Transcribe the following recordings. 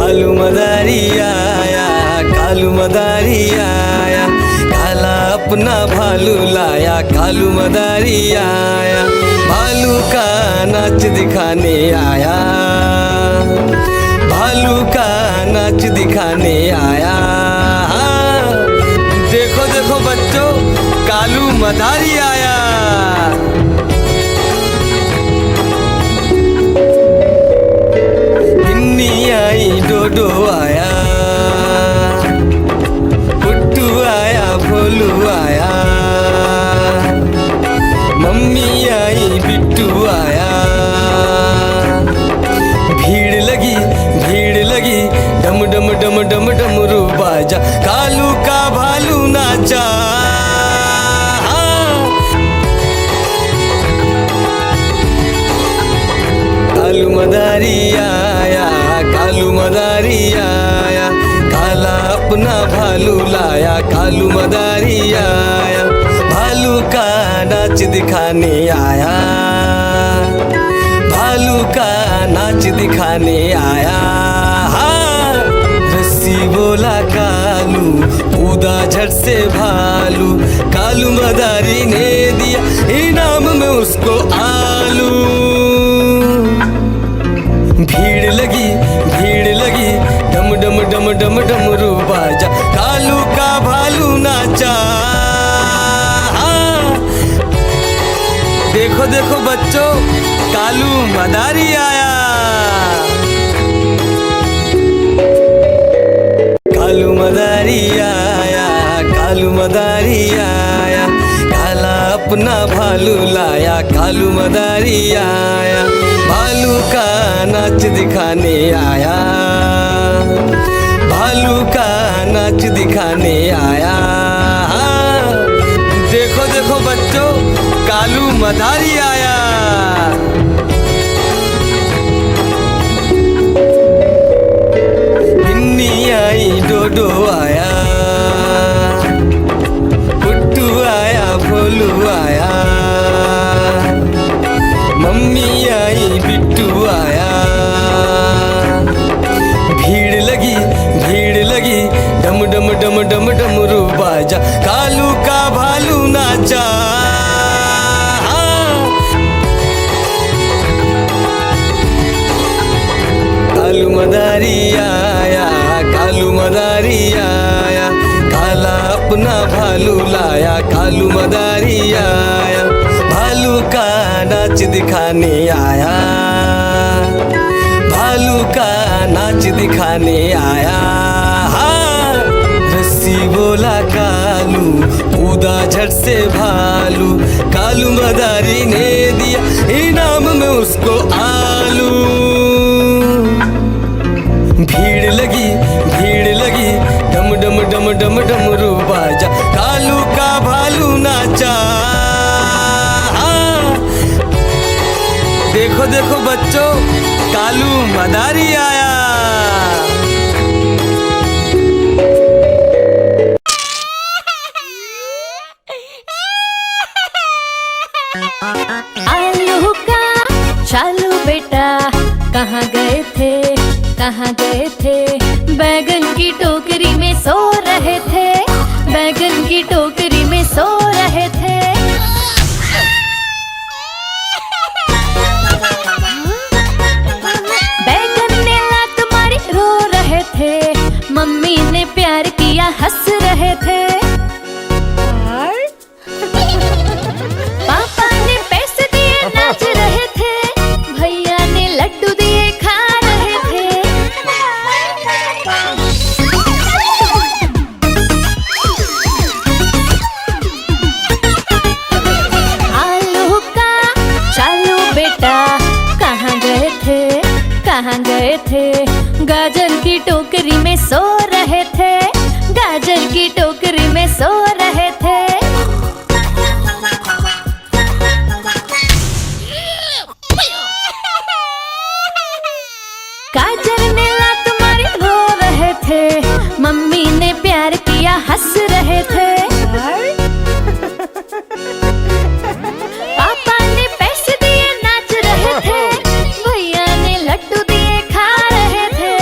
कालू मदारी आया, कालू मदारी आया, काला अपना भालू लाया, कालू मदारी आया, भालू का नाच दिखाने आया, भालू का नाच दिखाने आया। देखो देखो बच्चों, कालू मदारी आया। बिन्नी आई, डोडो आया, पुट्टू आया, भोलू आया, मम्मी आई, बिट्टू आया। भीड़ लगी, डम डम डम डम डमरू बाजा, कालू का भालू नाचा। कालू मदारी आया, कालू मदारी आया, काला अपना भालू लाया, कालू मदारी आया, भालू का नाच दिखाने आया, भालू का नाच दिखाने आया। रस्सी बोला कालू, कूदा झट से भालू, कालू मदारी ने दिया इनाम में उसको आलू। भीड़ लगी, डम डम डम डम डमरू बाजा, कालू का भालू नाचा। देखो देखो बच्चों, कालू मदारी आया। कालू मदारी आया, कालू मदारी आया, काला अपना भालू लाया, कालू मदारी आया, भालू का नाच दिखाने आया, भालू का नाच दिखाने आया। देखो देखो बच्चों, कालू मदारी आया। बिन्नी आई, डोडो आया, पुट्टू आया, भोलू आया, मम्मी आई, बिट्टू आया। भीड़ लगी, डम डम डम डम डमरू बाजा, कालू का भालू नाचा। कालू मदारी आया, कालू मदारी आया, काला अपना भालू लाया, कालू मदारी आया, भालू का नाच दिखाने आया, भालू का नाच दिखाने आया। रस्सी बोला कालू, कूदा झट से भालू, कालू मदारी ने दिया इनाम में उसको आलू। भीड़ लगी, डम डम डम डम डमरू बाजा, कालू का भालू नाचा। देखो देखो बच्चों, कालू मदारी आया। आलू का चालू बेटा, कहाँ गए थे, कहाँ गए थे, बैगन की टोकरी में सो रहे थे, बैगन की टोकरी में सो रहे थे। बैगन ने लात मारी, रो रहे थे, मम्मी ने प्यार किया, हंस रहे थे। पापा ने पैसे दिए, नाच रहे थे, भैया ने लड्डू दिए, खा रहे थे। आलू का चालू बेटा, कहाँ गए थे, कहाँ गए थे, गाजर की टोकरी में सो रहे थे, गाजर की टोकरी में सो रहे थे। गाजर ने लात मारी, रो रहे थे, मम्मी ने प्यार किया, हंस रहे थे। पापा ने पैसे दिए, नाच रहे थे, भैया ने लड्डू दिए, खा रहे थे।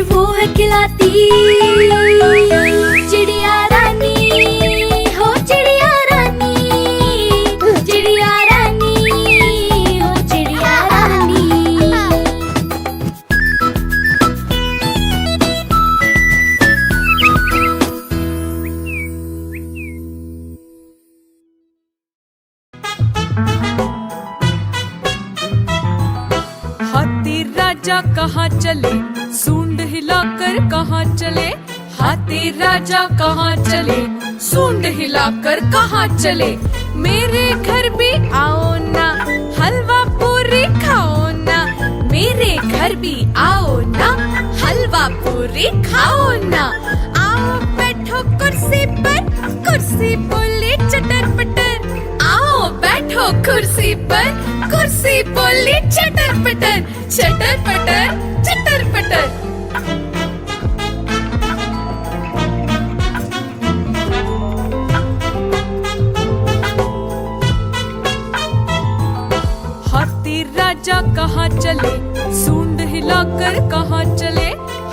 फिर वो है खिलाती चिड़िया रानी, हो चिड़िया रानी, चिड़िया रानी, हो चिड़िया रानी। हाथी राजा कहाँ चले, सूंड हिलाकर कहाँ चले। हाथी राजा कहाँ चले, सूंड हिलाकर कहाँ चले। मेरे घर भी आओ ना, हलवा पूरी खाओ ना। मेरे घर भी आओ ना, हलवा पूरी खाओ ना। आओ बैठो कुर्सी पर, कुर्सी बोली चटर पटर। आओ बैठो कुर्सी पर, कुर्सी बोली चटर पटर, चटर पटर, चटर पटर। हाथी राजा कहाँ चले, सूंड हिलाकर कहाँ चले।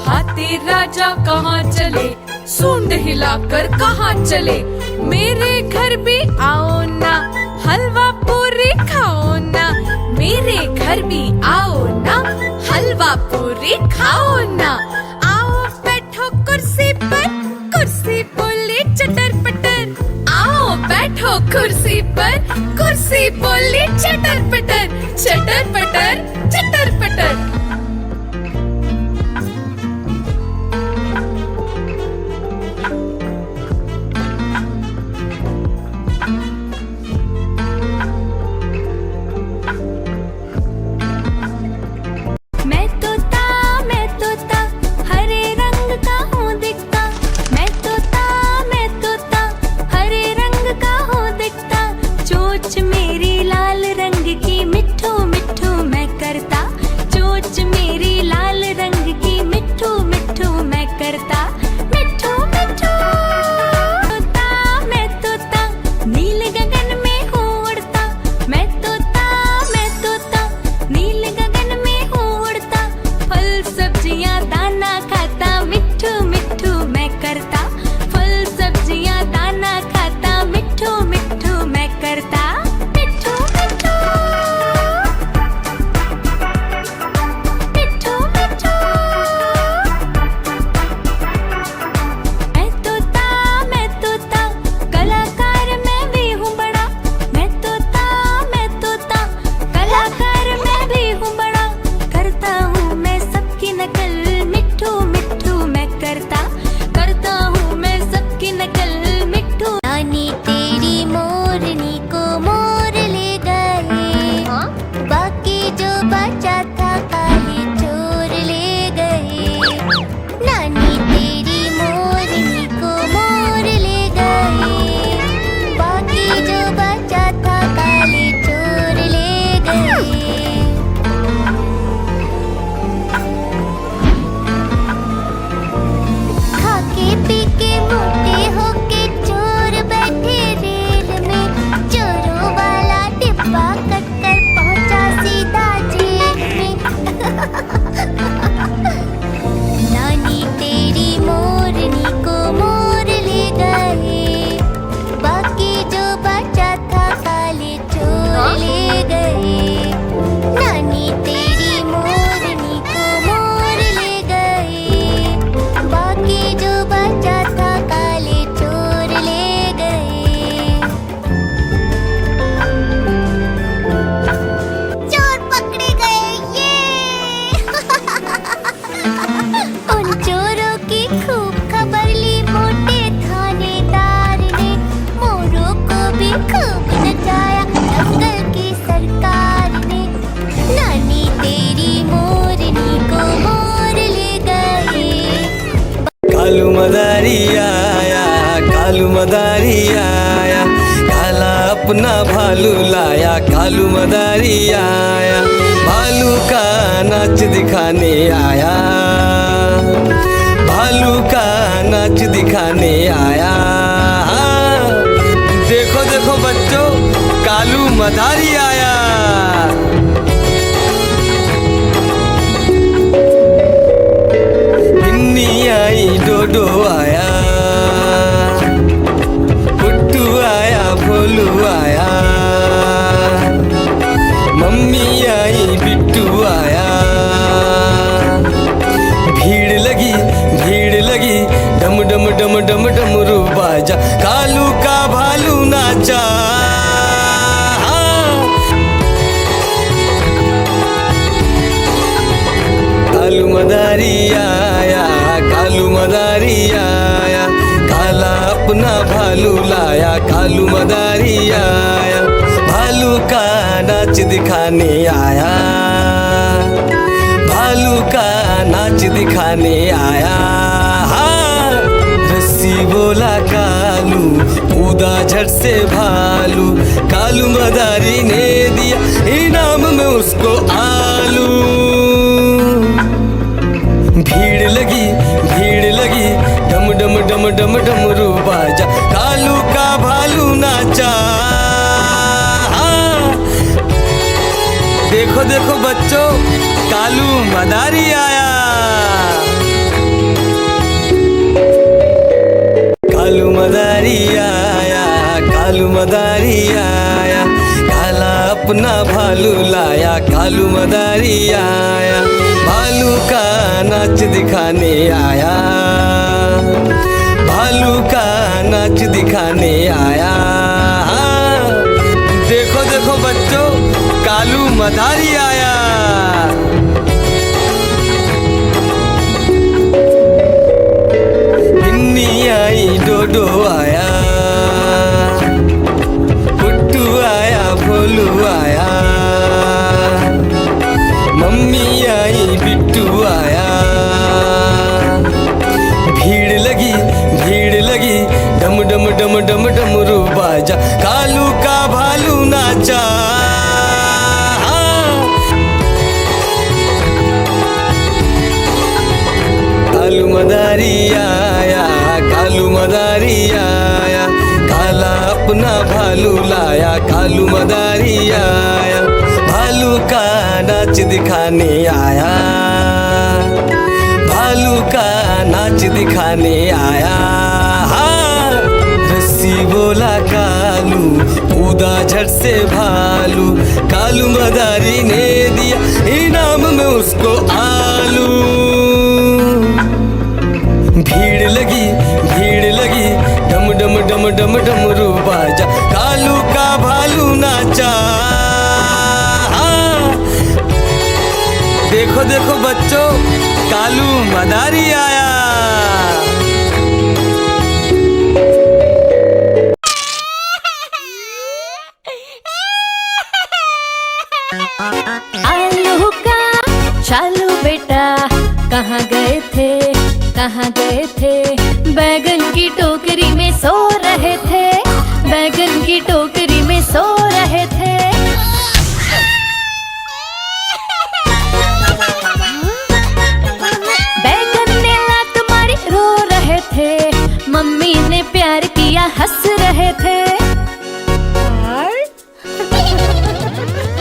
हाथी राजा कहाँ चले, सूंड हिलाकर कहाँ चले। मेरे घर भी आओ ना, हलवा पूरी खाओ ना। मेरे घर भी आओ ना, हलवा पूरी खाओ ना। आओ बैठो कुर्सी पर, कुर्सी बोली चटर पटर। आओ बैठो कुर्सी पर, कुर्सी बोली चटर पटर, चटर पटर, चटर पटर। मैं तोता हरे रंग का हूँ दिखता। मैं तोता हरे रंग का हूँ दिखता। चोंच मेरी लाल रंग की, मिट्ठू मिट्ठू मैं करता। चोंच मेरी लाल रंग की, मिट्ठू मिट्ठू मैं करता। मिट्ठू मिट्ठू मैं तोता नील गगन में हूँ उड़ता। मैं तोता नील गगन में हूँ उड़ता। फल सब्जियाँ दाना खाता, मिट्ठू मिट्ठू मैं करता। फल सब्जियाँ दाना खाता, मिट्ठू मिट्ठू मैं करता। मिट्ठू मिट्ठू मिट्ठू मिट्ठू। मैं तोता कलाकार मैं भी हूँ बड़ा। मैं तोता कलाकार मैं भी हूँ बड़ा। करता हूँ मैं सबकी नकल, मिट्ठू मिट्ठू मैं करता। करता हूँ मैं सबकी नकल, मिट्ठू। नानी तेरी मोरनी को मोर ले गए। बाकी जो बचा था काले चोर ले गए। नानी तेरी मोरनी को मोर ले गए। बाकी जो बचा था काले चोर ले गए। खाके पी के मोटे होके चोर बैठे रेल में। चोरों वाला डिब्बा कटकर पहुंचा सीधा जेल में। नानी तेरी मोरनी को मोर ले गए। बाकी जो बचा था काले चोर ले गए। नानी तेरी मोरनी को मोर ले गए। बाकी जो बचा था काले चोर ले गए। चोर पकड़े गए ये। उन चोरों की खूब खबर ली मोटे थानेदार ने। मोरों को भी खूब नचाया जंगल की सरकार ने। नानी तेरी मोरनी को मोर ले गए। कालू मदारी आया, कालू मदारी आया। काला अपना भालू लाया, कालू मदारी आया। भालू का नाच दिखाने आया, भालू का नाच दिखाने आया। देखो देखो बच्चों, कालू मदारी आया। डम डम डम डमरू बाजा, कालू का भालू नाचा। कालू मदारी आया, कालू मदारी आया, काला अपना भालू लाया, कालू मदारी आया, भालू का नाच दिखाने आया, भालू का नाच दिखाने आया। रस्सी बोला कालू, कूदा झट से भालू, कालू मदारी ने दिया इनाम में उसको आलू। भीड़ लगी डम डम डम डम डमरू बाजा, कालू का भालू नाचा। देखो देखो बच्चों, कालू मदारी आया, कालू मदारी आया, कालू मदारी आया, काला अपना भालू लाया, कालू मदारी आया, भालू का नाच दिखाने आया, भालू का नाच दिखाने आया। देखो देखो बच्चों, कालू मदारी आया। बिन्नी आई, डोडो आया, गुड्डू आया, भोलू आया, मम्मी आई, बिट्टू आया। भीड़ लगी डम डम डम डम डमरू बाजा, कालू का भालू नाचा। कालू मदारी आया, कालू मदारी आया, काला अपना भालू लाया, कालू मदारी आया, भालू का नाच दिखाने आया, भालू का नाच दिखाने आया। रस्सी बोला कालू, कूदा झट से भालू, कालू मदारी ने दिया इनाम में उसको आलू। भीड़ लगी डम डम डम डम डमरू बाजा, कालू का भालू नाचा। देखो देखो बच्चों, कालू मदारी आया। आलू का चालू बेटा, कहाँ गए थे, कहाँ गए थे, बैगन की टोकरी में सो रहे थे, बैगन की टोकरी में सो रहे थे। बैगन ने लात मारी, रो रहे थे, मम्मी ने प्यार किया, हंस रहे थे।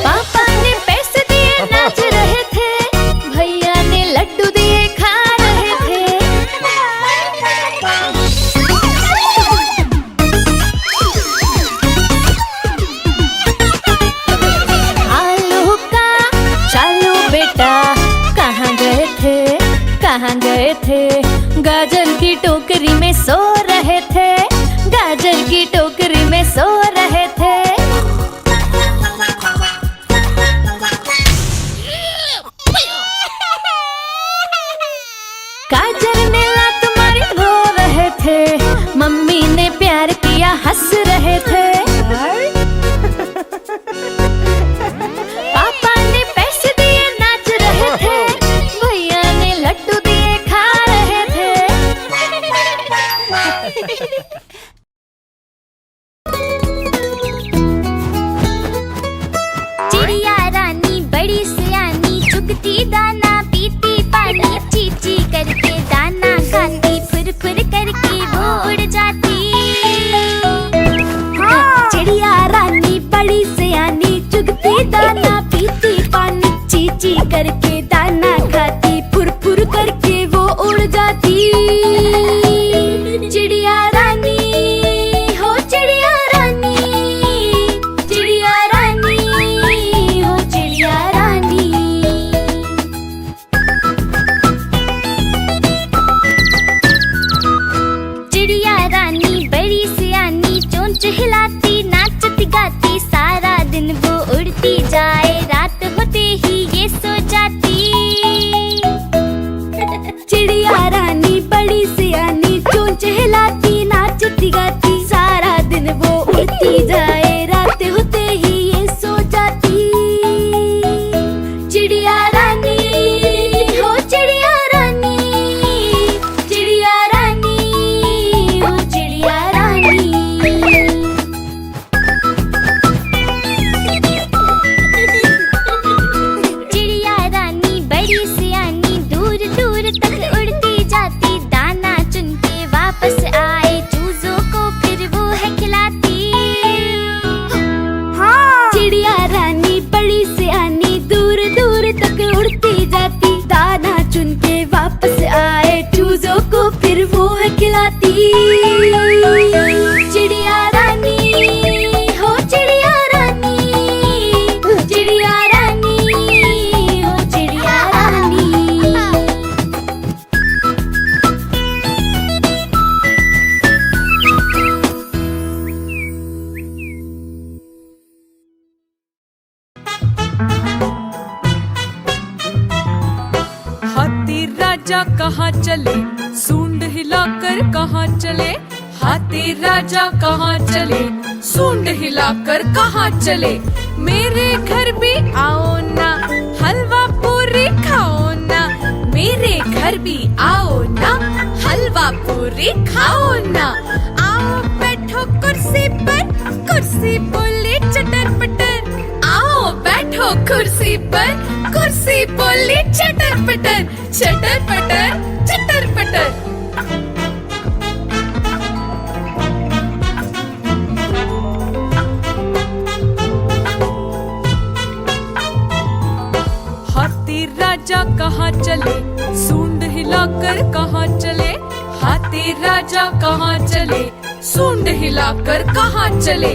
पापा ने पैसे दिए, नाच रहे थे, भैया ने लड्डू दिए, खा रहे थे। आलू का चालू बेटा, कहाँ गए थे, कहाँ गए थे, गाजर की टोकरी में सो रहे थे, गाजर की टोकरी में सो रहे थे। गाजर ने लात मारी, रो रहे थे, मम्मी ने प्यार किया, हंस रहे थे। पापा ने पैसे दिए, नाच रहे थे, भैया ने लड्डू दिए, खा रहे थे। चिड़िया रानी बड़ी सियानी, चुगती दाना पीती पानी, चींची करके दाना खाती, फुर फुर करके वो उड़ जाती। चिड़िया चिड़िया रानी बड़ी सियानी चोंच हिलाती नाचती गाती, सारा दिन वो उड़ती जाए रात होते ही ये सो जाती। चिड़िया रानी हो चिड़िया रानी, चिड़िया रानी हो चिड़िया रानी। चिड़िया रानी बड़ी सियानी दूर दूर तक उड़ती जाती, दाना चुन के वापस आए चूजों को फिर वो है खिलाती। हाँ। चिड़िया रानी बड़ी सियानी दूर दूर तक उड़ती जाती, दाना चुन के वापस आए चूजों को फिर वो है खिलाती। चिड़िया रानी हो चिड़िया रानी, चिड़िया रानी हो चिड़िया रानी। हाथी राजा कहाँ चले, सूंड हिलाकर कहाँ चले। हाथी राजा कहाँ चले, सूंड हिलाकर कहाँ चले। मेरे घर भी आओ ना, हलवा पूरी खाओ ना। मेरे घर भी आओ ना, हलवा पूरी खाओ ना। आओ बैठो कुर्सी पर, कुर्सी बोले चटर पटर। आओ बैठो कुर्सी पर, कुर्सी बोली चटर पटर, चटर पटर, चटर पटर। हाथी राजा कहाँ चले, सूंड हिलाकर कहाँ चले। हाथी राजा कहाँ चले, सूंड हिलाकर कहाँ चले।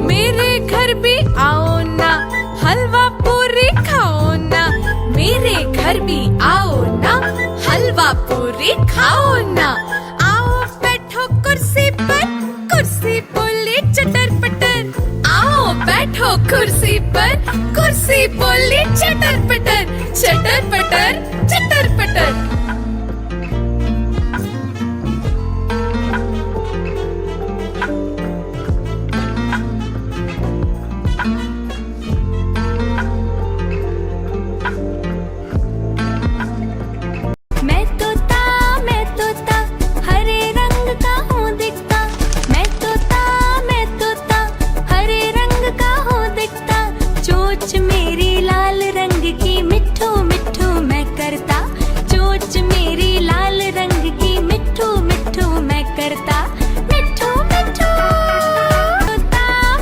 मेरे घर भी आओ ना, हलवा पूरी खाओ ना। मेरे घर भी आओ ना, हलवा पूरी खाओ ना। आओ बैठो कुर्सी पर, कुर्सी बोली चटर पटर। आओ बैठो कुर्सी पर, कुर्सी बोली चटर पटर, चटर पटर, चटर पटर। मैं तोता हरे रंग का हूँ दिखता। मैं तोता हरे रंग का हूँ दिखता। चोंच मेरी लाल रंग की मिट्ठू मिट्ठू मैं करता। चोंच मेरी लाल रंग की मिट्ठू मिट्ठू मैं करता। मिट्ठू मिट्ठू।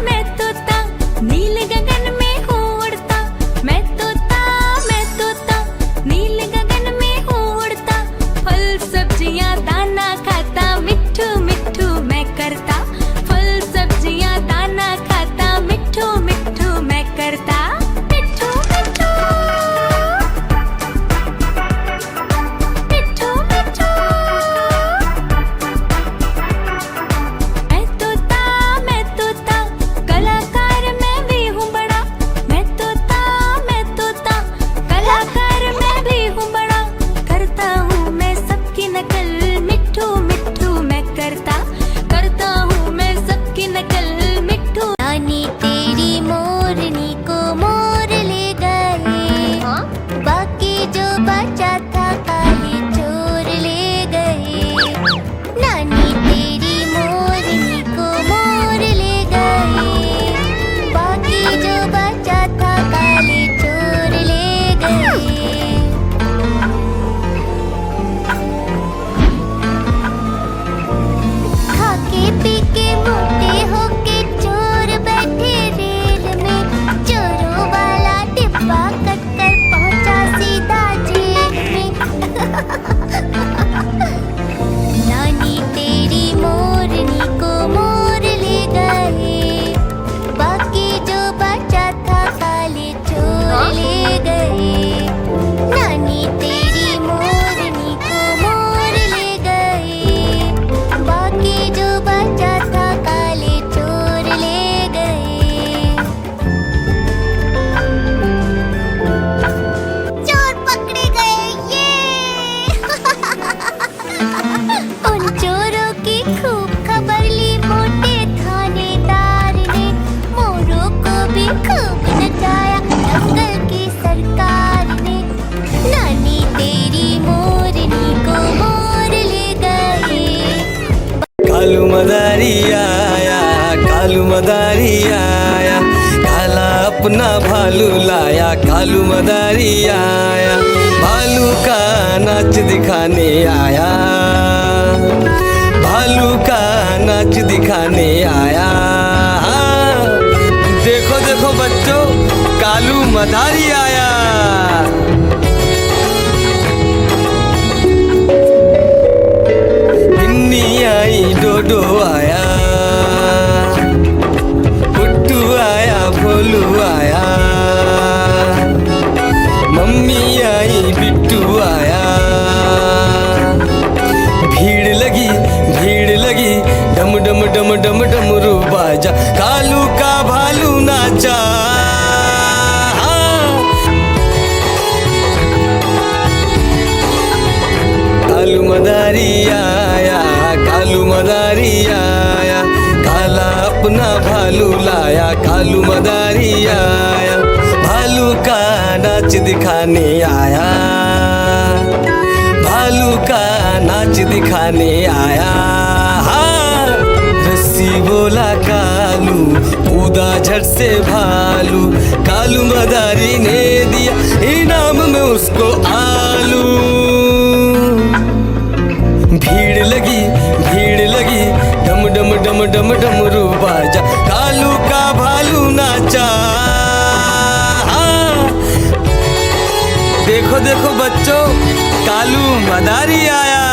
मैं तोता नील गगन में हूँ उड़ता। मैं तोता नील गगन में हूँ उड़ता। फल सब्जियाँ दाना खाता, मिट्ठू मिट्ठू मैं करता। फल सब्जियाँ दाना खाता, मिट्ठू मिट्ठू मैं करता। मिट्ठू मिट्ठू। मिट्ठू मिट्ठू। मैं तोता कलाकार मैं भी हूँ बड़ा। मैं तोता कलाकार मैं भी हूँ बड़ा। करता हूँ मैं सबकी नकल, मिट्ठू मिट्ठू मैं करता। करता हूँ मैं सबकी नकल, मिट्ठू। नानी तेरी मोरनी को मोर ले गए। बाकी जो बचा था काहे चोर ले गए। नानी तेरी मोरनी को मोर ले गए। बाकी जो बचा था काले चोर ले गए। कालू मदारी आया, कालू मदारी आया, काला अपना भालू लाया, कालू मदारी आया, भालू का नाच दिखाने आया, भालू का नाच दिखाने आया। देखो देखो बच्चों, कालू मदारी आया। आई डोडो आया, पुट्टू आया, भोलू आया, मम्मी आई, बिट्टू आया। भीड़ लगी, भीड़ लगी, डम डम डम डम डमरू बाजा, कालू का भालू नाचा। कालू मदारी आया, कालू मदारी आया, काला अपना भालू लाया, कालू मदारी आया, भालू का नाच दिखाने आया, भालू का नाच दिखाने आया। रस्सी बोला कालू, कूदा झट से भालू, कालू मदारी ने दिया इनाम में उसको आलू। भीड़ लगी, भीड़ लगी, डम डम डम डम डमरू बाजा, कालू का भालू नाचा। देखो देखो बच्चों, कालू मदारी आया।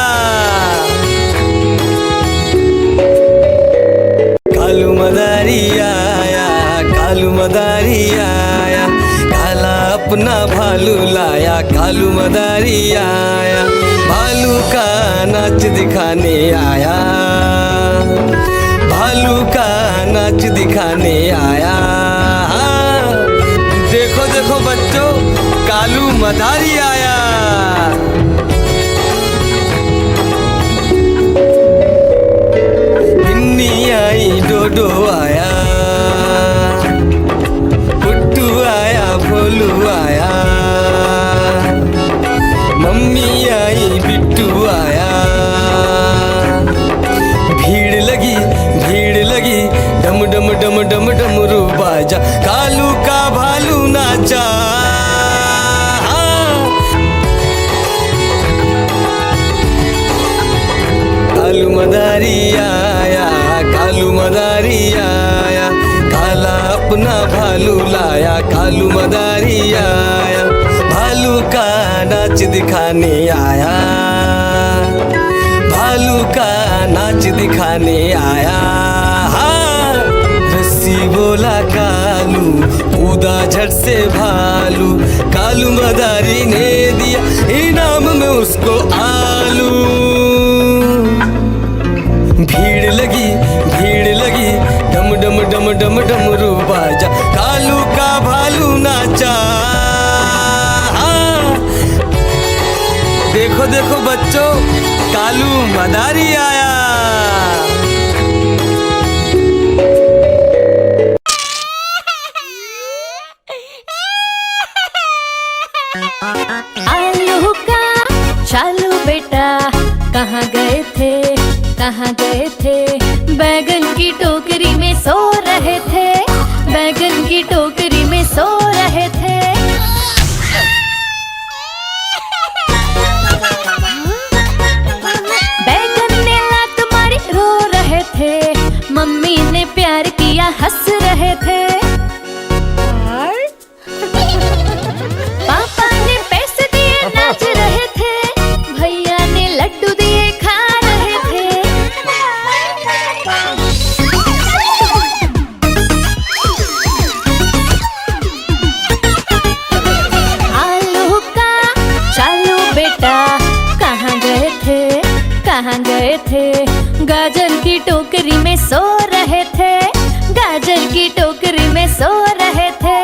कालू मदारी आया, कालू मदारी आया, काला अपना भालू लाया, कालू मदारी आया, भालू का नाच दिखाने आया, भालू का नाच दिखाने आया। देखो देखो बच्चों, कालू मदारी आया। आई डोडो आया, पुट्टू आया, भोलू आया, मम्मी आई, बिट्टू आया। भीड़ लगी, भीड़ लगी, डम डम डम डम डमरू बाजा, कालू का भालू नाचा। कालू मदारी आया, कालू मदारी आया, काला अपना भालू लाया, कालू मदारी आया, भालू का नाच दिखाने आया, भालू का नाच दिखाने आया। रस्सी बोला कालू, कूदा झट से भालू, कालू मदारी ने दिया इनाम में उसको आलू। भीड़ लगी, भीड़ लगी, डम डम डम डम डमरू बाजा, कालू का भालू नाचा। देखो देखो बच्चों, कालू मदारी आया। आलू का चालू बेटा, कहाँ गए थे, कहाँ गए थे, बैगन की टोकरी में सो रहे थे, बैगन की टोकरी में सो रहे थे। बैगन ने लात मारी, रो रहे थे, मम्मी ने प्यार किया, हंस रहे थे। पापा ने पैसे दिए, नाच रहे थे, भैया ने लड्डू दिए, खा रहे थे। आलू का चालू बेटा, कहाँ गए थे, कहाँ गए थे, गाजर की टोकरी में सो रहे थे, गाजर की टोकरी में सो रहे थे।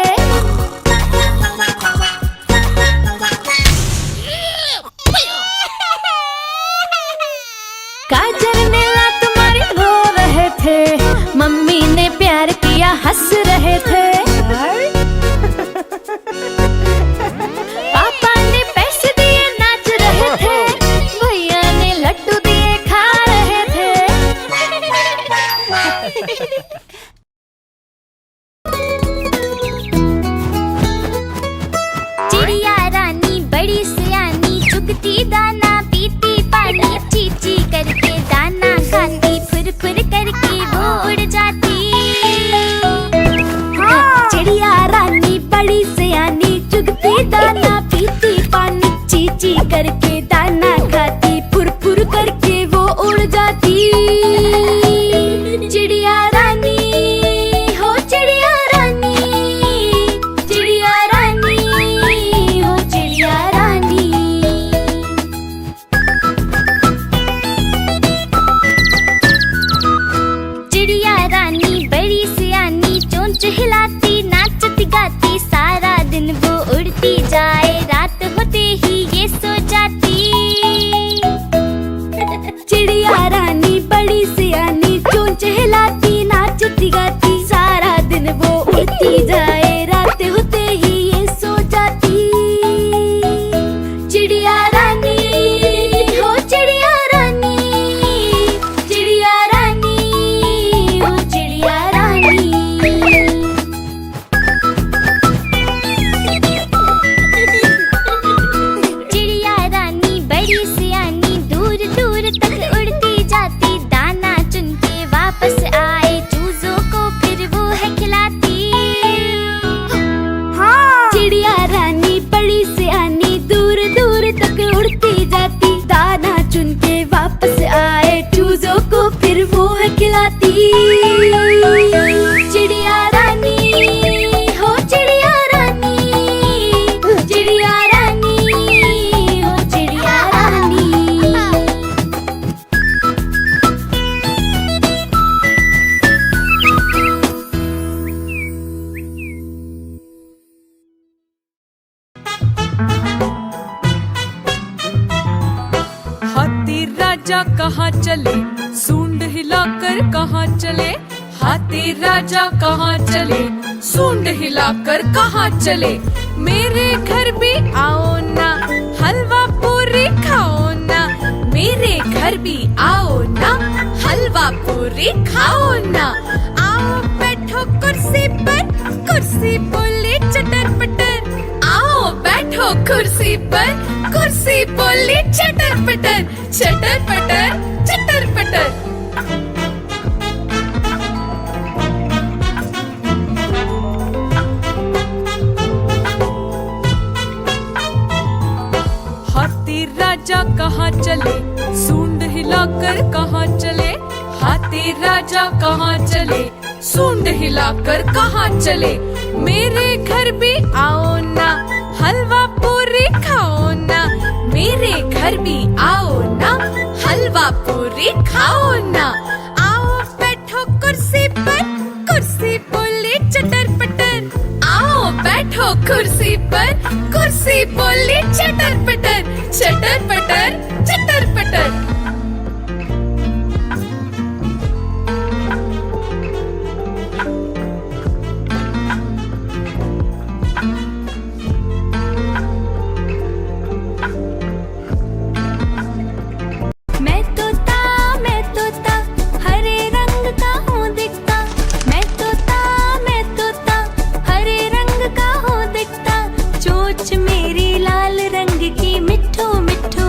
गाजर ने लात मारी, रो रहे थे, मम्मी ने प्यार किया, हंस रहे थे। पापा ने पैसे दिए, नाच रहे थे, भैया ने लड्डू दिए, खा रहे थे। जाती। चिड़िया रानी हो चिड़िया रानी, चिड़िया रानी हो चिड़िया रानी। चिड़िया रानी बड़ी सियानी, चोंच हिलाती नाचती गाती, सारा दिन वो उड़ती जाए रात होते ही ये सो जाती। चिड़िया रानी बड़ी सियानी, चोंच हिलाती नाचती गाती, सारा दिन वो उड़ती जाए रात होते ही ये सो जाती। चिड़िया रानी हो चिड़िया रानी, चिड़िया रानी हो चिड़िया रानी। चिड़िया रानी बड़ी सियानी, दूर दूर तक उड़ती जाती, दाना चुन के वापस आए चूजों को फिर वो है खिलाती। चिड़िया रानी बड़ी सियानी, दूर दूर तक उड़ती जाती, दाना चुन के वापस आए चूजों को फिर वो है खिलाती। चिड़िया रानी हो चिड़िया रानी, चिड़िया रानी हो चिड़िया रानी। हाथी राजा कहाँ चले, सूंड हिलाकर कहाँ चले। हाथी राजा कहाँ चले, सूंड हिलाकर कहाँ चले। मेरे घर भी आओ ना, हलवा पूरी खाओ ना। मेरे घर भी आओ ना, हलवा पूरी खाओ ना। आओ बैठो कुर्सी पर, कुर्सी बोले चटर पटर। आओ बैठो कुर्सी पर, कुर्सी बोली चटर पटर, चटर पटर, चटर पटर। हाथी राजा कहाँ चले, सूंड हिलाकर कहाँ चले। हाथी राजा कहाँ चले, सूंड हिलाकर कहाँ चले। मेरे घर भी आओ ना, हलवा पूरी खाओ ना। मेरे घर भी आओ ना, हलवा पूरी खाओ ना। आओ बैठो कुर्सी पर, कुर्सी बोली चटर पटर। आओ बैठो कुर्सी पर, कुर्सी बोली चटर पटर, चटर पटर, चटर पटर। मैं तोता हरे रंग का हूँ दिखता। मैं तोता हरे रंग का हूँ दिखता। चोंच मेरी लाल रंग की, मिट्ठू मिट्ठू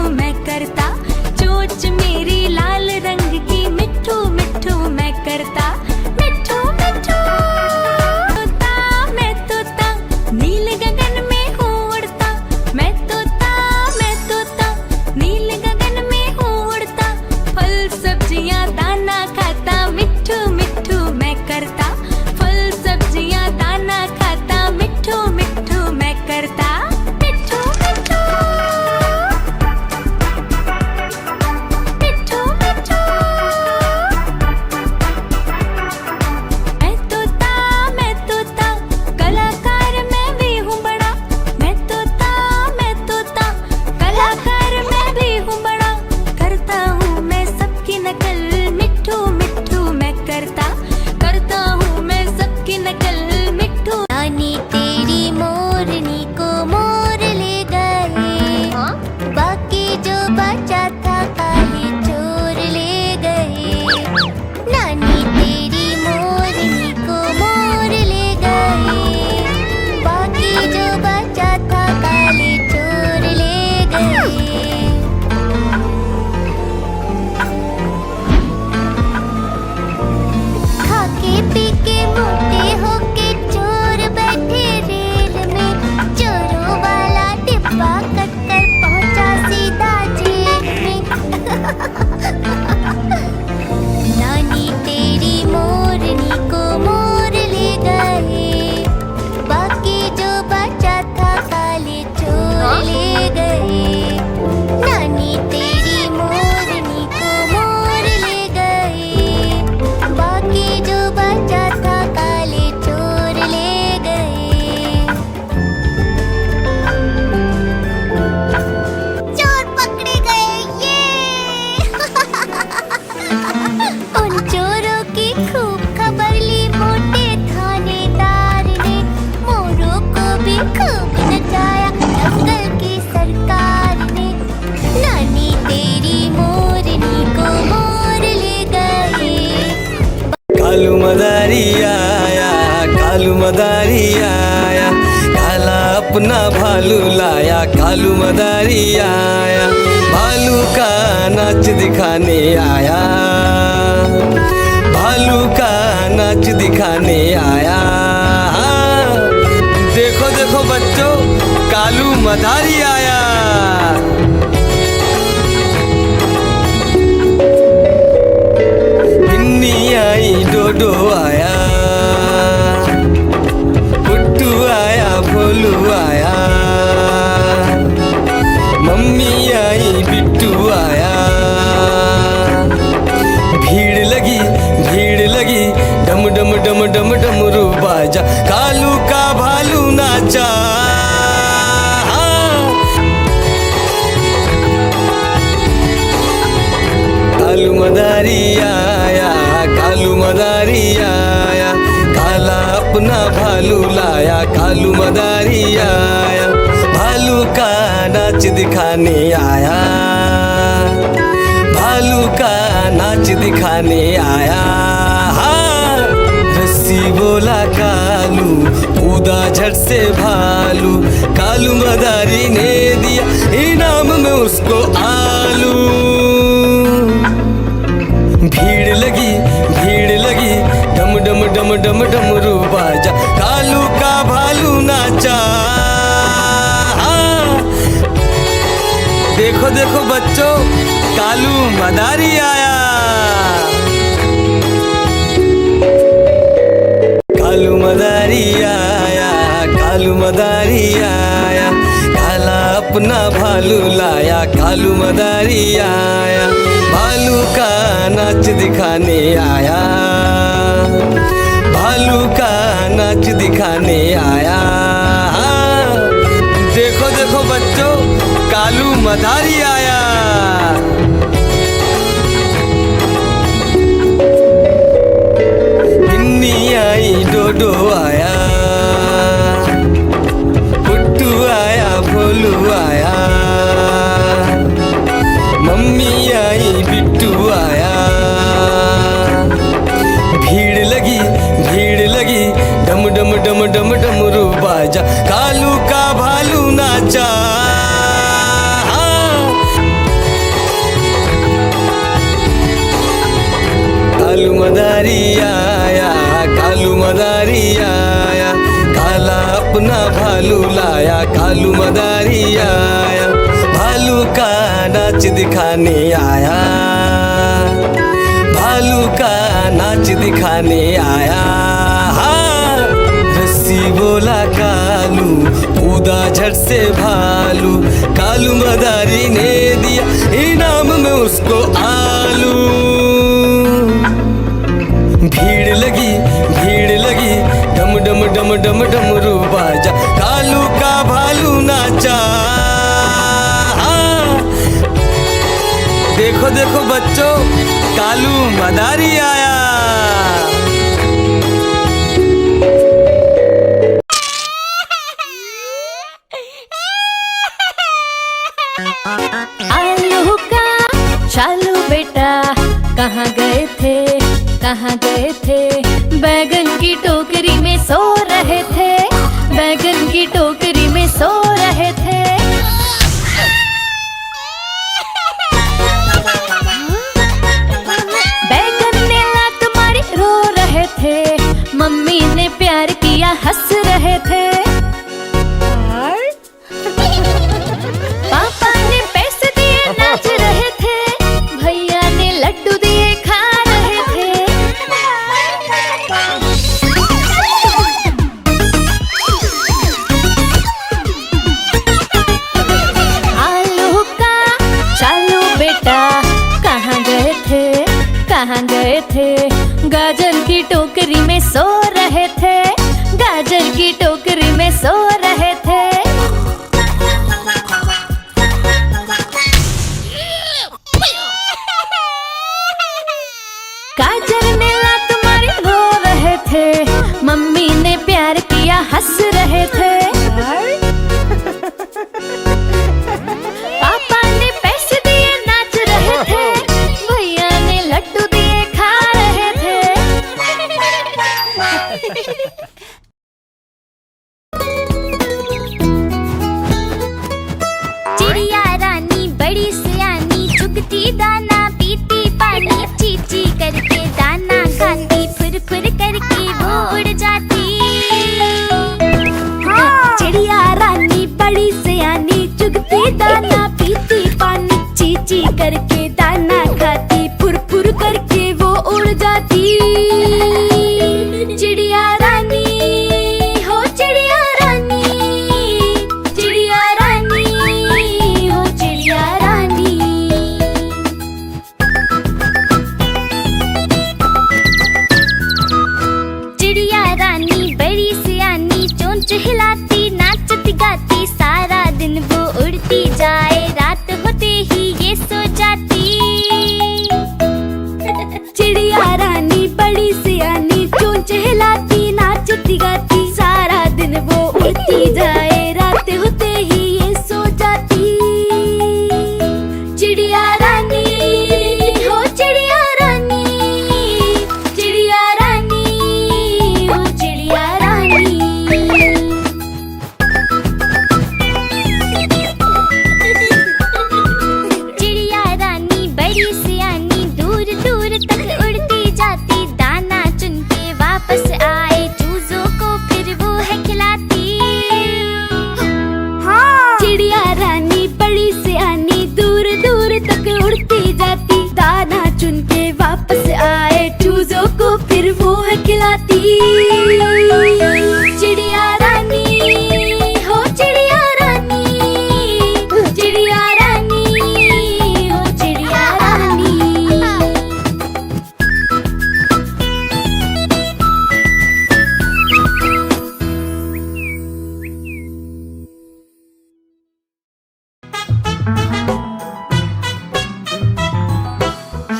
कालू मदारी आया, कालू मदारी आया, काला अपना भालू लाया, कालू मदारी आया, भालू का नाच दिखाने आया, भालू का नाच दिखाने आया। देखो देखो बच्चों, कालू मदारी आया। बिन्नी आई, डोडो आया, पुट्टू आया, भोलू आया, मम्मी आई, बिट्टू आया। भीड़ लगी, भीड़ लगी, डम डम डम डम डमरू बाजा, कालू का भालू नाचा। कालू मदारी आया, कालू मदारी आया, काला अपना भालू लाया, कालू मदारी आया, भालू का नाच दिखाने आया, भालू का नाच दिखाने आया। रस्सी बोला कालू, कूदा झट से भालू, कालू मदारी ने दिया इनाम में उसको आलू। भीड़ लगी, भीड़ लगी, डम डम डम डम डमरू बाजा, कालू का भालू नाचा। देखो देखो बच्चों, कालू मदारी आया। कालू मदारी आया, कालू मदारी आया, काला अपना भालू लाया, कालू मदारी आया, भालू का नाच दिखाने आया, भालू का नाच दिखाने आया। देखो देखो बच्चों, कालू मदारी आया। बिन्नी आई, डोडो आया, पुट्टू आया, भोलू आया, मम्मी आई, बिट्टू आया। भीड़ लगी, भीड़ लगी, डम डम डम डम डमरू बाजा, कालू का भालू नाचा। कालू मदारी आया, कालू मदारी आया, काला अपना भालू लाया, कालू मदारी आया, भालू का नाच दिखाने आया, भालू का नाच दिखाने आया। रस्सी बोला कालू, कूदा झट से भालू, कालू मदारी ने दिया इनाम में उसको आलू। भीड़ लगी, भीड़ लगी, डम डम डम डम डमरू बाजा, कालू का भालू नाचा। देखो देखो बच्चों, कालू मदारी आया। आलू का चालू बेटा, कहाँ गए थे, कहाँ गए थे, बैगन की टोकरी में सो रहे थे, बैगन की टोकरी में सो रहे थे। बैगन ने लात मारी, रो रहे थे, मम्मी ने प्यार किया, हंस रहे थे। पापा ने पैसे दिए, नाच रहे थे, भैया ने लड्डू दिए, खा रहे थे। आलू का चालू बेटा, कहाँ गए थे, कहाँ गए थे, गाजर की टोकरी में सो रहे थे, गाजर की टोकरी में सो रहे थे। गाजर ने लात मारी, रो रहे थे, मम्मी ने प्यार किया, हंस रहे थे। पापा ने पैसे दिए, नाच रहे थे, भैया ने लड्डू दिए, खा रहे थे। चुन के वापस आए चूजों को फिर वो है खिलाती। चिड़िया रानी हो चिड़िया रानी, चिड़िया रानी हो चिड़िया रानी।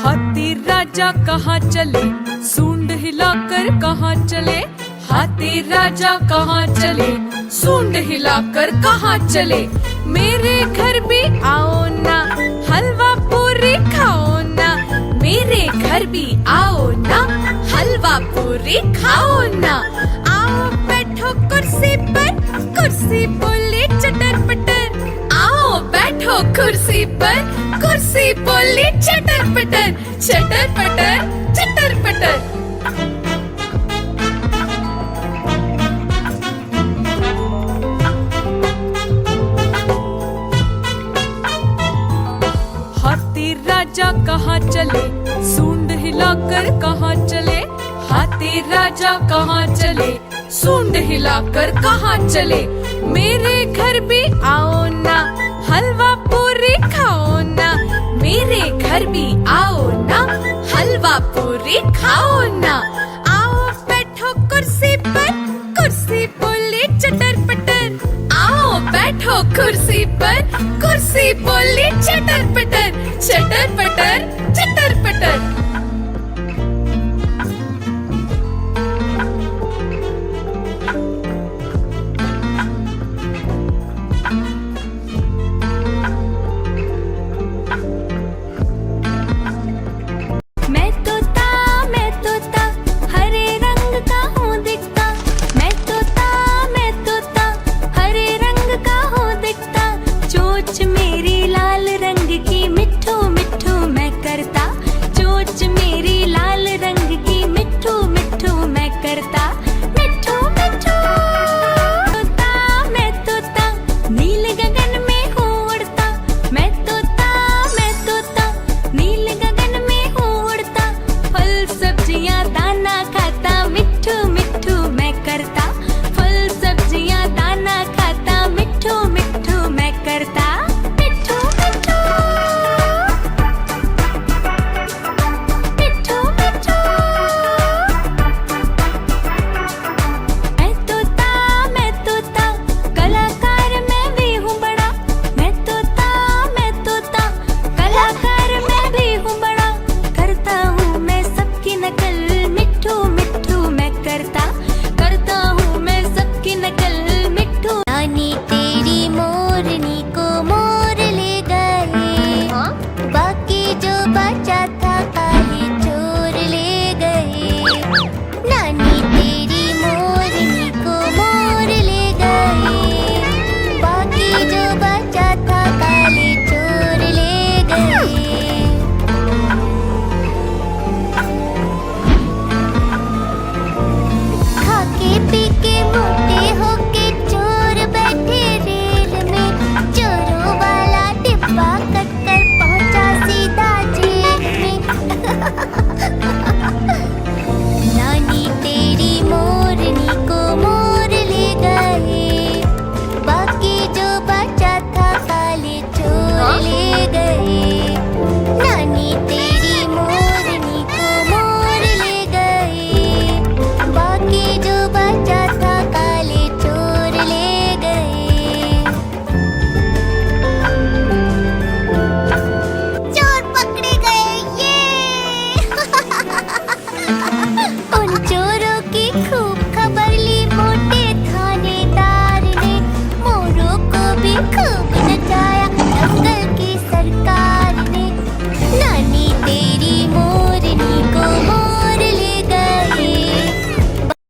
हाथी राजा कहाँ चले, सूंड हिलाकर कहाँ चले। हाथी राजा कहाँ चले, सूंड हिलाकर कहाँ चले। मेरे घर भी आओ ना, हलवा पूरी खाओ ना। मेरे घर भी आओ ना, हलवा पूरी खाओ ना। आओ बैठो कुर्सी पर, कुर्सी बोली चटर पटर। आओ बैठो कुर्सी पर, कुर्सी बोली चटर पटर। चटर पटर चटर पटर। हाथी राजा कहाँ चले, सूंड हिलाकर कहाँ चले। हाथी राजा कहाँ चले, सूंड हिलाकर कहाँ चले। मेरे घर भी आओ ना, हलवा पूरी खाओ ना। मेरे घर भी आओ ना, हलवा पूरी खाओ ना। आओ बैठो कुर्सी पर, कुर्सी बोली चटर पटर। आओ बैठो कुर्सी पर, कुर्सी बोली चटर पटर। चटर पटर चटर